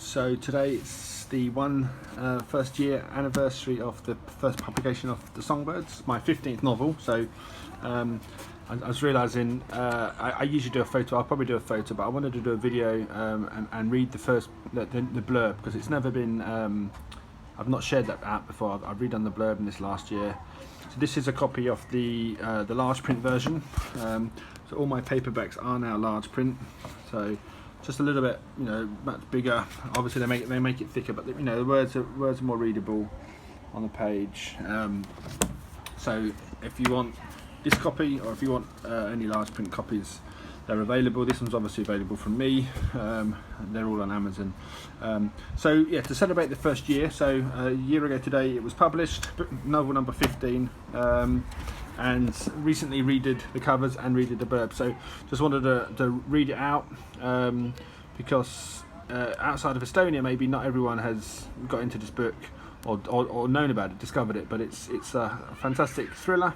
So today it's the first year anniversary of the first publication of The Songbirds, my 15th novel. So I was realising I usually do a photo. I'll probably do a photo, but I wanted to do a video and read the blurb, because it's never been. I've not shared that out before. I've redone the blurb in this last year. So this is a copy of the large print version. So all my paperbacks are now large print. So just a little bit, much bigger. Obviously they make it thicker, but the words are more readable on the page. So if you want this copy, or if you want any large print copies, they're available. This one's obviously available from me. They're all on Amazon. So yeah, to celebrate the first year, so a year ago today it was published, novel number 15, and recently redid the covers and redid the blurb. So just wanted to read it out, because outside of Estonia, maybe not everyone has got into this book or known about it, discovered it, but it's a fantastic thriller,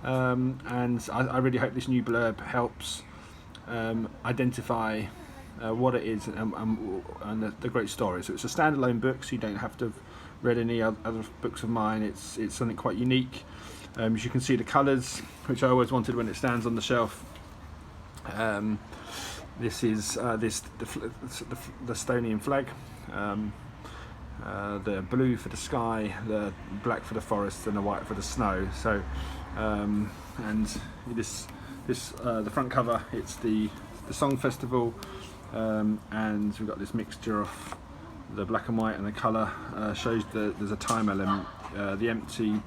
and I really hope this new blurb helps identify what it is and the great story. So it's a standalone book, so you don't have to have read any other books of mine. It's something quite unique. As you can see, the colours, which I always wanted when it stands on the shelf. This is the Estonian flag. The blue for the sky, the black for the forest, and the white for the snow. So, and the front cover, it's the song festival, and we've got this mixture of the black and white, and the colour shows there's a time element, the empty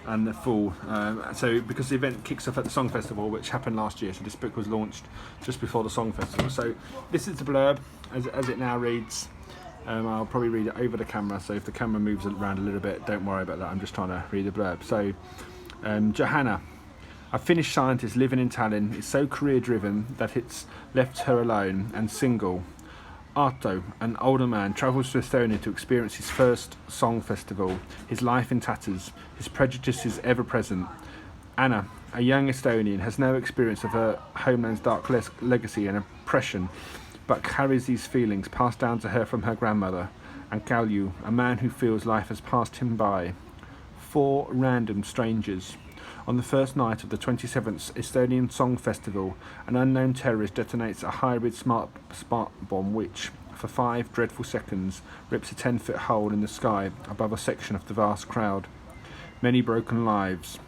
and the full. So because the event kicks off at the Song Festival, which happened last year, so this book was launched just before the Song Festival. So this is the blurb as it now reads. I'll probably read it over the camera, so if the camera moves around a little bit, don't worry about that. I'm just trying to read the blurb. So Johanna, a Finnish scientist living in Tallinn, is so career-driven that it's left her alone and single. Arto, an older man, travels to Estonia to experience his first song festival, his life in tatters, his prejudices ever present. Anna, a young Estonian, has no experience of her homeland's dark legacy and oppression, but carries these feelings passed down to her from her grandmother. And Kalju, a man who feels life has passed him by. 4 random strangers. On the first night of the 27th Estonian Song Festival, an unknown terrorist detonates a hybrid smart bomb which, for 5 dreadful seconds, rips a 10-foot hole in the sky above a section of the vast crowd. Many broken lives.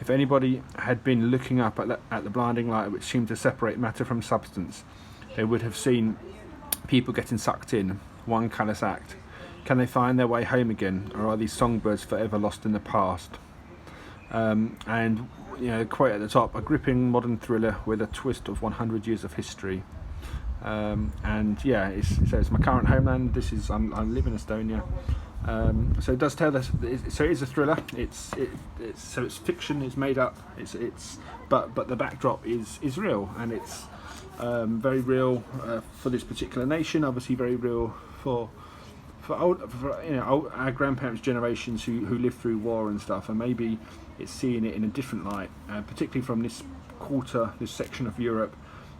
If anybody had been looking up at the blinding light which seemed to separate matter from substance, they would have seen people getting sucked in, one callous act. Can they find their way home again, or are these songbirds forever lost in the past? And quote at the top: a gripping modern thriller with a twist of 100 years of history. And yeah, it's my current homeland. I live in Estonia. So it does tell us. So it is a thriller. It's fiction. It's made up. But the backdrop is real, and it's very real for this particular nation. Obviously, very real for our grandparents' generations who lived through war and stuff, and maybe it's seeing it in a different light, particularly from this section of Europe.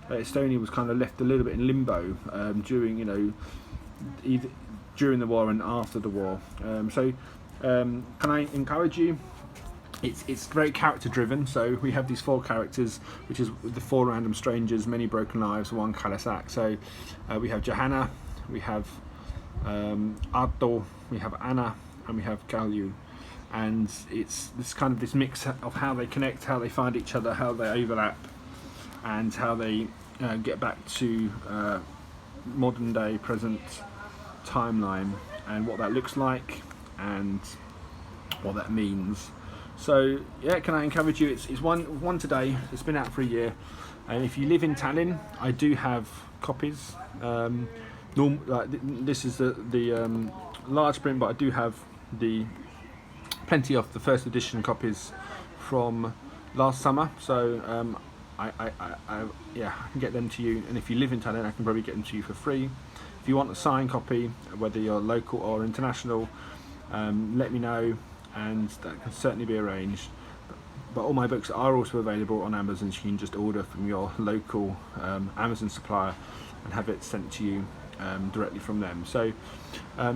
Estonia was kind of left a little bit in limbo during the war and after the war. Can I encourage you? It's very character driven. So we have these 4 characters, which is the 4 random strangers, many broken lives, one callous act. So we have Johanna, we have Arto, we have Anna, and we have Kalju, and it's this mix of how they connect, how they find each other, how they overlap, and how they get back to modern day present timeline, and what that looks like and what that means. So yeah, can I encourage you? It's one today. It's been out for a year, and if you live in Tallinn, I do have copies. This is the large print, but I do have plenty of the first edition copies from last summer. So I can get them to you, and if you live in Tallinn, I can probably get them to you for free. If you want a signed copy, whether you're local or international, let me know, and that can certainly be arranged. But all my books are also available on Amazon, so you can just order from your local Amazon supplier and have it sent to you directly from them. So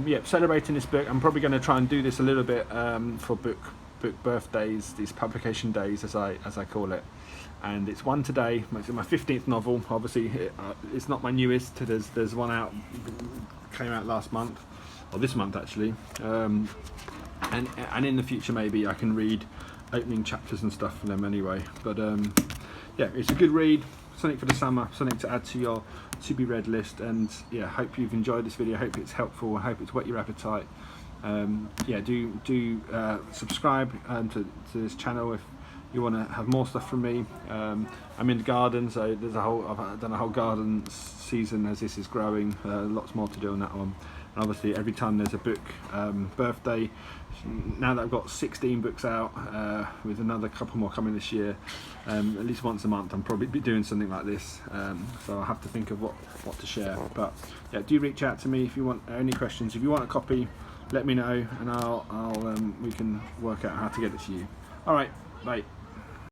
yeah, celebrating this book. I'm probably going to try and do this a little bit for book birthdays, these publication days as I call it. And it's one today. It's my 15th novel. Obviously, it's not my newest. There's one out, came out last month, or this month actually. And in the future maybe I can read opening chapters and stuff from them anyway. But yeah, it's a good read, something for the summer, something to add to your to be read list. And yeah, hope you've enjoyed this video. Hope it's helpful. I hope it's whet your appetite. Yeah, do subscribe to this channel if you want to have more stuff from me. I'm in the garden, so I've done a whole garden season as this is growing. Lots more to do on that one. And obviously every time there's a book birthday, now that I've got 16 books out, with another couple more coming this year, at least once a month I'm probably be doing something like this. So I'll have to think of what to share. But yeah, do reach out to me if you want any questions. If you want a copy, let me know, and we can work out how to get it to you. All right, bye.